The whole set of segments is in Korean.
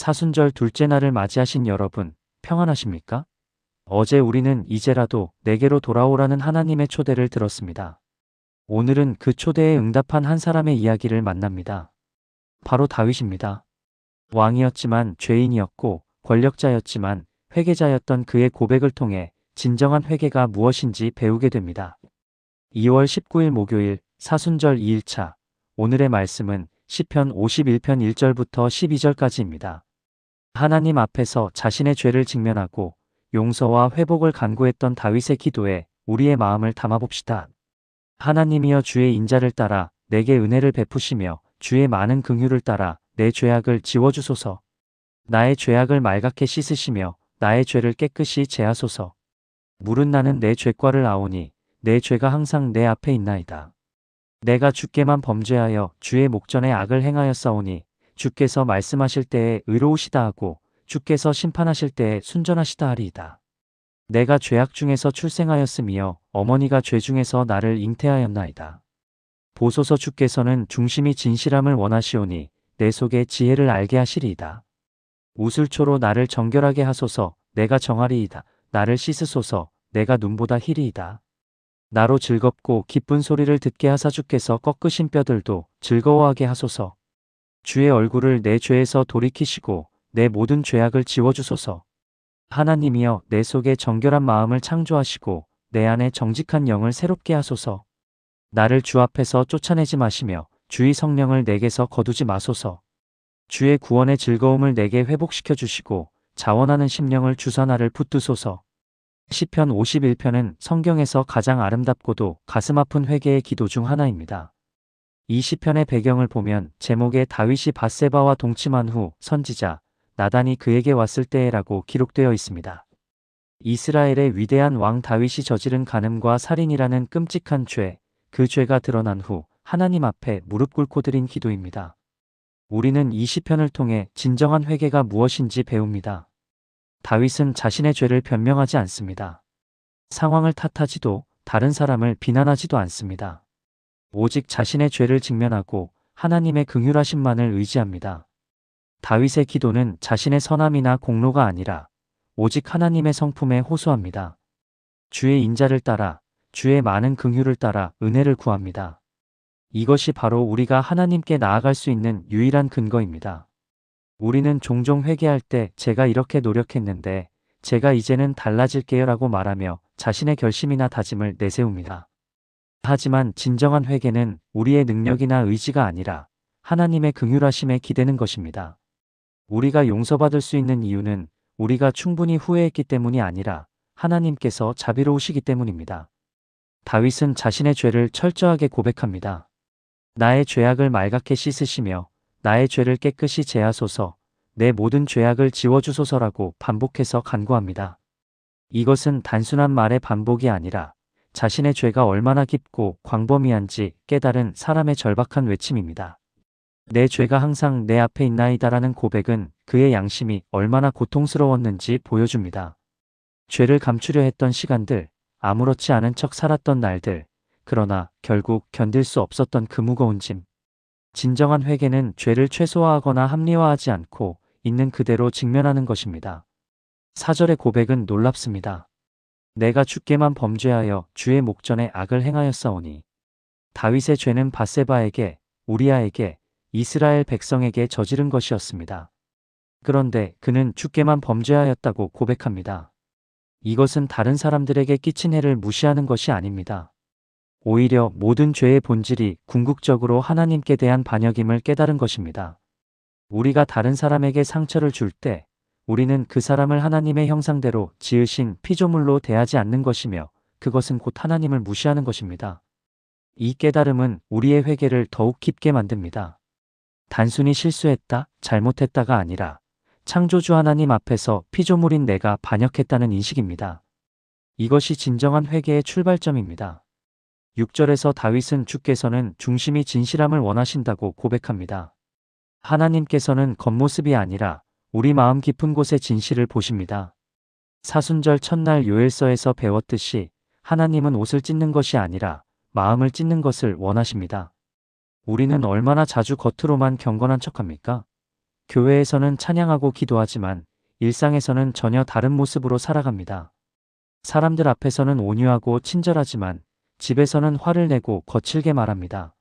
사순절 둘째 날을 맞이하신 여러분, 평안하십니까? 어제 우리는 이제라도 내게로 돌아오라는 하나님의 초대를 들었습니다. 오늘은 그 초대에 응답한 한 사람의 이야기를 만납니다. 바로 다윗입니다. 왕이었지만 죄인이었고 권력자였지만 회개자였던 그의 고백을 통해 진정한 회개가 무엇인지 배우게 됩니다. 2월 19일 목요일 사순절 2일차. 오늘의 말씀은 시편 51편 1절부터 12절까지입니다. 하나님 앞에서 자신의 죄를 직면하고 용서와 회복을 간구했던 다윗의 기도에 우리의 마음을 담아봅시다. 하나님이여, 주의 인자를 따라 내게 은혜를 베푸시며 주의 많은 긍휼을 따라 내 죄악을 지워주소서. 나의 죄악을 말갛게 씻으시며 나의 죄를 깨끗이 제하소서. 물은 나는 내 죄과를 아오니 내 죄가 항상 내 앞에 있나이다. 내가 주께만 범죄하여 주의 목전에 악을 행하였사오니 주께서 말씀하실 때에 의로우시다 하고 주께서 심판하실 때에 순전하시다 하리이다. 내가 죄악 중에서 출생하였으며 어머니가 죄 중에서 나를 잉태하였나이다. 보소서, 주께서는 중심이 진실함을 원하시오니 내 속에 지혜를 알게 하시리이다. 우슬초로 나를 정결하게 하소서. 내가 정하리이다. 나를 씻으소서. 내가 눈보다 희리이다. 나로 즐겁고 기쁜 소리를 듣게 하사 주께서 꺾으신 뼈들도 즐거워하게 하소서. 주의 얼굴을 내 죄에서 돌이키시고 내 모든 죄악을 지워주소서. 하나님이여, 내 속에 정결한 마음을 창조하시고 내 안에 정직한 영을 새롭게 하소서. 나를 주 앞에서 쫓아내지 마시며 주의 성령을 내게서 거두지 마소서. 주의 구원의 즐거움을 내게 회복시켜 주시고 자원하는 심령을 주사 나를 붙드소서. 시편 51편은 성경에서 가장 아름답고도 가슴 아픈 회개의 기도 중 하나입니다. 이 시편의 배경을 보면 제목에 다윗이 밧세바와 동침한 후 선지자 나단이 그에게 왔을 때라고 기록되어 있습니다. 이스라엘의 위대한 왕 다윗이 저지른 간음과 살인이라는 끔찍한 죄, 그 죄가 드러난 후 하나님 앞에 무릎 꿇고 드린 기도입니다. 우리는 이 시편을 통해 진정한 회개가 무엇인지 배웁니다. 다윗은 자신의 죄를 변명하지 않습니다. 상황을 탓하지도 다른 사람을 비난하지도 않습니다. 오직 자신의 죄를 직면하고 하나님의 긍휼하심만을 의지합니다. 다윗의 기도는 자신의 선함이나 공로가 아니라 오직 하나님의 성품에 호소합니다. 주의 인자를 따라 주의 많은 긍휼을 따라 은혜를 구합니다. 이것이 바로 우리가 하나님께 나아갈 수 있는 유일한 근거입니다. 우리는 종종 회개할 때 제가 이렇게 노력했는데 제가 이제는 달라질게요 라고 말하며 자신의 결심이나 다짐을 내세웁니다. 하지만 진정한 회개는 우리의 능력이나 의지가 아니라 하나님의 긍휼하심에 기대는 것입니다. 우리가 용서받을 수 있는 이유는 우리가 충분히 후회했기 때문이 아니라 하나님께서 자비로우시기 때문입니다. 다윗은 자신의 죄를 철저하게 고백합니다. 나의 죄악을 말갛게 씻으시며 나의 죄를 깨끗이 제하소서. 내 모든 죄악을 지워주소서라고 반복해서 간구합니다. 이것은 단순한 말의 반복이 아니라 자신의 죄가 얼마나 깊고 광범위한지 깨달은 사람의 절박한 외침입니다. 내 죄가 항상 내 앞에 있나이다라는 고백은 그의 양심이 얼마나 고통스러웠는지 보여줍니다. 죄를 감추려 했던 시간들, 아무렇지 않은 척 살았던 날들, 그러나 결국 견딜 수 없었던 그 무거운 짐. 진정한 회개는 죄를 최소화하거나 합리화하지 않고 있는 그대로 직면하는 것입니다. 4절의 고백은 놀랍습니다. 내가 주께만 범죄하여 주의 목전에 악을 행하였사오니. 다윗의 죄는 밧세바에게, 우리아에게, 이스라엘 백성에게 저지른 것이었습니다. 그런데 그는 주께만 범죄하였다고 고백합니다. 이것은 다른 사람들에게 끼친 해를 무시하는 것이 아닙니다. 오히려 모든 죄의 본질이 궁극적으로 하나님께 대한 반역임을 깨달은 것입니다. 우리가 다른 사람에게 상처를 줄 때 우리는 그 사람을 하나님의 형상대로 지으신 피조물로 대하지 않는 것이며 그것은 곧 하나님을 무시하는 것입니다. 이 깨달음은 우리의 회개를 더욱 깊게 만듭니다. 단순히 실수했다, 잘못했다가 아니라 창조주 하나님 앞에서 피조물인 내가 반역했다는 인식입니다. 이것이 진정한 회개의 출발점입니다. 6절에서 다윗은 주께서는 중심이 진실함을 원하신다고 고백합니다. 하나님께서는 겉모습이 아니라 우리 마음 깊은 곳의 진실을 보십니다. 사순절 첫날 요엘서에서 배웠듯이 하나님은 옷을 찢는 것이 아니라 마음을 찢는 것을 원하십니다. 우리는 얼마나 자주 겉으로만 경건한 척합니까? 교회에서는 찬양하고 기도하지만 일상에서는 전혀 다른 모습으로 살아갑니다. 사람들 앞에서는 온유하고 친절하지만 집에서는 화를 내고 거칠게 말합니다.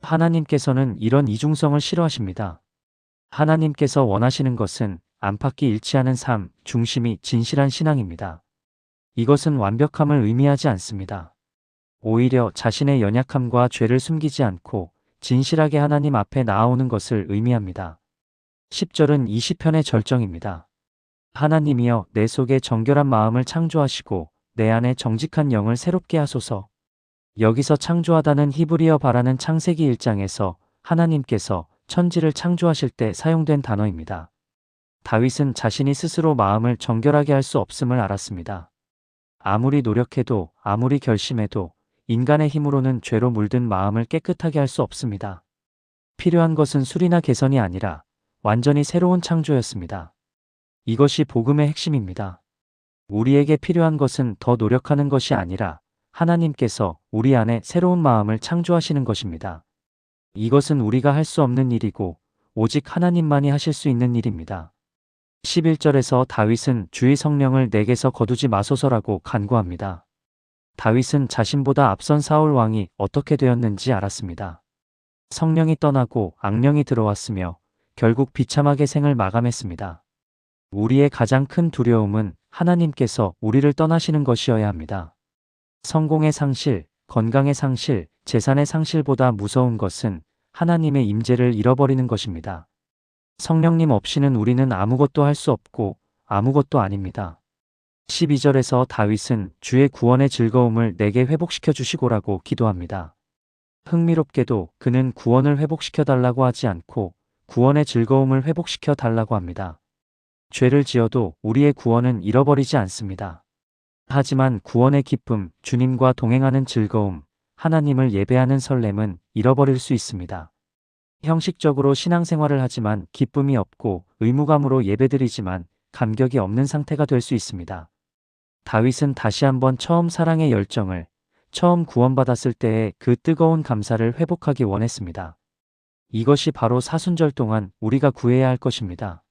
하나님께서는 이런 이중성을 싫어하십니다. 하나님께서 원하시는 것은 안팎이 일치하는 삶, 중심이 진실한 신앙입니다. 이것은 완벽함을 의미하지 않습니다. 오히려 자신의 연약함과 죄를 숨기지 않고 진실하게 하나님 앞에 나아오는 것을 의미합니다. 10절은 이 시편의 절정입니다. 하나님이여 내 속에 정결한 마음을 창조하시고 내 안에 정직한 영을 새롭게 하소서. 여기서 창조하다는 히브리어 바라는 창세기 1장에서 하나님께서 천지를 창조하실 때 사용된 단어입니다. 다윗은 자신이 스스로 마음을 정결하게 할 수 없음을 알았습니다. 아무리 노력해도 아무리 결심해도 인간의 힘으로는 죄로 물든 마음을 깨끗하게 할 수 없습니다. 필요한 것은 수리나 개선이 아니라 완전히 새로운 창조였습니다. 이것이 복음의 핵심입니다. 우리에게 필요한 것은 더 노력하는 것이 아니라 하나님께서 우리 안에 새로운 마음을 창조하시는 것입니다. 이것은 우리가 할 수 없는 일이고 오직 하나님만이 하실 수 있는 일입니다. 11절에서 다윗은 주의 성령을 내게서 거두지 마소서라고 간구합니다. 다윗은 자신보다 앞선 사울 왕이 어떻게 되었는지 알았습니다. 성령이 떠나고 악령이 들어왔으며 결국 비참하게 생을 마감했습니다. 우리의 가장 큰 두려움은 하나님께서 우리를 떠나시는 것이어야 합니다. 성공의 상실, 건강의 상실, 재산의 상실보다 무서운 것은 하나님의 임재를 잃어버리는 것입니다. 성령님 없이는 우리는 아무것도 할 수 없고 아무것도 아닙니다. 12절에서 다윗은 주의 구원의 즐거움을 내게 회복시켜 주시고라고 기도합니다. 흥미롭게도 그는 구원을 회복시켜 달라고 하지 않고 구원의 즐거움을 회복시켜 달라고 합니다. 죄를 지어도 우리의 구원은 잃어버리지 않습니다. 하지만 구원의 기쁨, 주님과 동행하는 즐거움, 하나님을 예배하는 설렘은 잃어버릴 수 있습니다. 형식적으로 신앙생활을 하지만 기쁨이 없고 의무감으로 예배드리지만 감격이 없는 상태가 될 수 있습니다. 다윗은 다시 한번 처음 사랑의 열정을, 처음 구원받았을 때의 그 뜨거운 감사를 회복하기 원했습니다. 이것이 바로 사순절 동안 우리가 구해야 할 것입니다.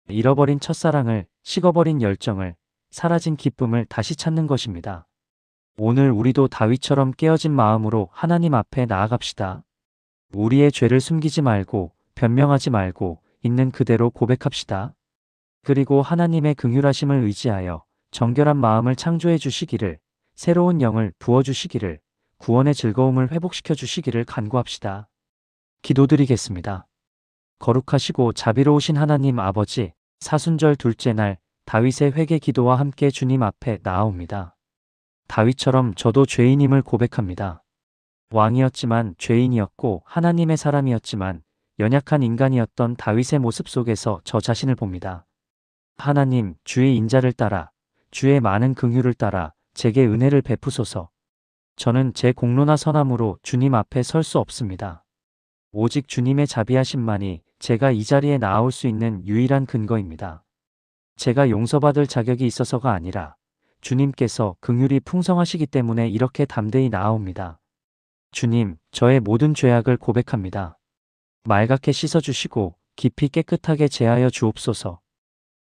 잃어버린 첫사랑을, 식어버린 열정을, 사라진 기쁨을 다시 찾는 것입니다. 오늘 우리도 다윗처럼 깨어진 마음으로 하나님 앞에 나아갑시다. 우리의 죄를 숨기지 말고 변명하지 말고 있는 그대로 고백합시다. 그리고 하나님의 긍휼하심을 의지하여 정결한 마음을 창조해 주시기를, 새로운 영을 부어 주시기를, 구원의 즐거움을 회복시켜 주시기를 간구합시다. 기도드리겠습니다. 거룩하시고 자비로우신 하나님 아버지, 사순절 둘째 날 다윗의 회개 기도와 함께 주님 앞에 나아옵니다. 다윗처럼 저도 죄인임을 고백합니다. 왕이었지만 죄인이었고 하나님의 사람이었지만 연약한 인간이었던 다윗의 모습 속에서 저 자신을 봅니다. 하나님, 주의 인자를 따라, 주의 많은 긍휼을 따라 제게 은혜를 베푸소서. 저는 제 공로나 선함으로 주님 앞에 설 수 없습니다. 오직 주님의 자비하심만이 제가 이 자리에 나아올 수 있는 유일한 근거입니다. 제가 용서받을 자격이 있어서가 아니라 주님께서 긍휼이 풍성하시기 때문에 이렇게 담대히 나아옵니다. 주님, 저의 모든 죄악을 고백합니다. 맑게 씻어주시고 깊이 깨끗하게 제하여 주옵소서.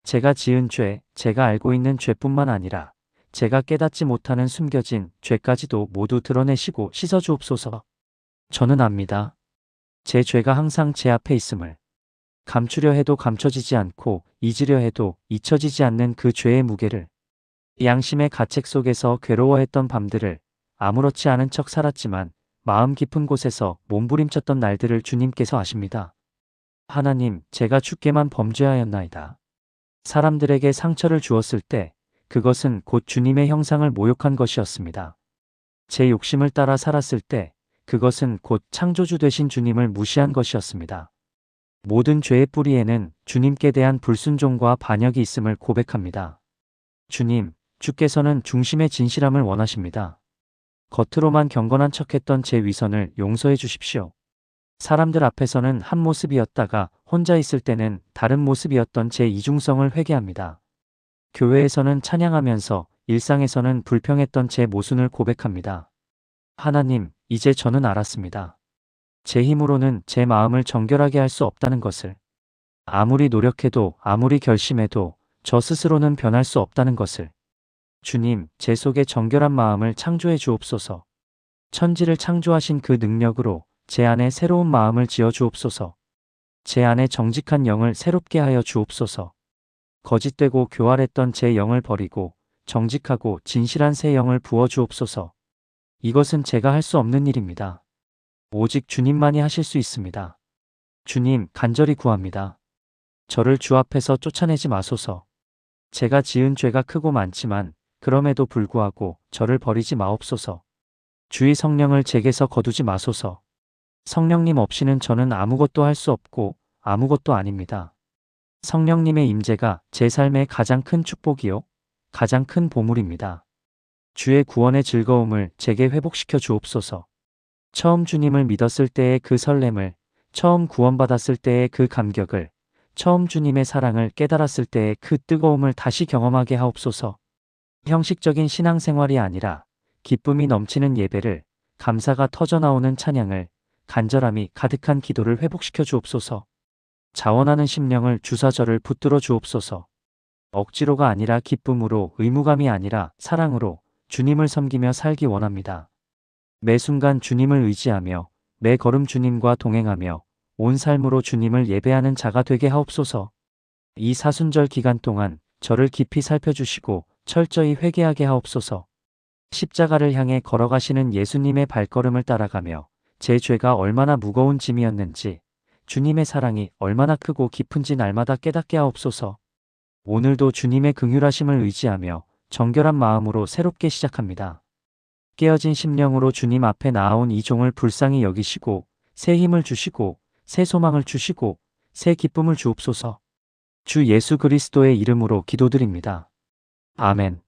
제가 지은 죄, 제가 알고 있는 죄뿐만 아니라 제가 깨닫지 못하는 숨겨진 죄까지도 모두 드러내시고 씻어주옵소서. 저는 압니다. 제 죄가 항상 제 앞에 있음을. 감추려 해도 감춰지지 않고 잊으려 해도 잊혀지지 않는 그 죄의 무게를. 양심의 가책 속에서 괴로워했던 밤들을 아무렇지 않은 척 살았지만 마음 깊은 곳에서 몸부림쳤던 날들을 주님께서 아십니다. 하나님, 제가 주께만 범죄하였나이다. 사람들에게 상처를 주었을 때 그것은 곧 주님의 형상을 모욕한 것이었습니다. 제 욕심을 따라 살았을 때 그것은 곧 창조주 되신 주님을 무시한 것이었습니다. 모든 죄의 뿌리에는 주님께 대한 불순종과 반역이 있음을 고백합니다. 주님, 주께서는 중심의 진실함을 원하십니다. 겉으로만 경건한 척했던 제 위선을 용서해 주십시오. 사람들 앞에서는 한 모습이었다가 혼자 있을 때는 다른 모습이었던 제 이중성을 회개합니다. 교회에서는 찬양하면서 일상에서는 불평했던 제 모순을 고백합니다. 하나님, 이제 저는 알았습니다. 제 힘으로는 제 마음을 정결하게 할 수 없다는 것을. 아무리 노력해도 아무리 결심해도 저 스스로는 변할 수 없다는 것을. 주님, 제 속에 정결한 마음을 창조해 주옵소서. 천지를 창조하신 그 능력으로 제 안에 새로운 마음을 지어 주옵소서. 제 안에 정직한 영을 새롭게 하여 주옵소서. 거짓되고 교활했던 제 영을 버리고 정직하고 진실한 새 영을 부어 주옵소서. 이것은 제가 할 수 없는 일입니다. 오직 주님만이 하실 수 있습니다. 주님, 간절히 구합니다. 저를 주 앞에서 쫓아내지 마소서. 제가 지은 죄가 크고 많지만 그럼에도 불구하고 저를 버리지 마옵소서. 주의 성령을 제게서 거두지 마소서. 성령님 없이는 저는 아무것도 할 수 없고 아무것도 아닙니다. 성령님의 임재가 제 삶의 가장 큰 축복이요, 가장 큰 보물입니다. 주의 구원의 즐거움을 제게 회복시켜 주옵소서. 처음 주님을 믿었을 때의 그 설렘을, 처음 구원받았을 때의 그 감격을, 처음 주님의 사랑을 깨달았을 때의 그 뜨거움을 다시 경험하게 하옵소서. 형식적인 신앙생활이 아니라 기쁨이 넘치는 예배를, 감사가 터져나오는 찬양을, 간절함이 가득한 기도를 회복시켜 주옵소서. 자원하는 심령을 주사 저를 붙들어 주옵소서. 억지로가 아니라 기쁨으로, 의무감이 아니라 사랑으로 주님을 섬기며 살기 원합니다. 매 순간 주님을 의지하며 매 걸음 주님과 동행하며 온 삶으로 주님을 예배하는 자가 되게 하옵소서. 이 사순절 기간 동안 저를 깊이 살펴주시고 철저히 회개하게 하옵소서. 십자가를 향해 걸어가시는 예수님의 발걸음을 따라가며 제 죄가 얼마나 무거운 짐이었는지, 주님의 사랑이 얼마나 크고 깊은지 날마다 깨닫게 하옵소서. 오늘도 주님의 긍휼하심을 의지하며 정결한 마음으로 새롭게 시작합니다. 깨어진 심령으로 주님 앞에 나아온 이 종을 불쌍히 여기시고 새 힘을 주시고 새 소망을 주시고 새 기쁨을 주옵소서. 주 예수 그리스도의 이름으로 기도드립니다. 아멘.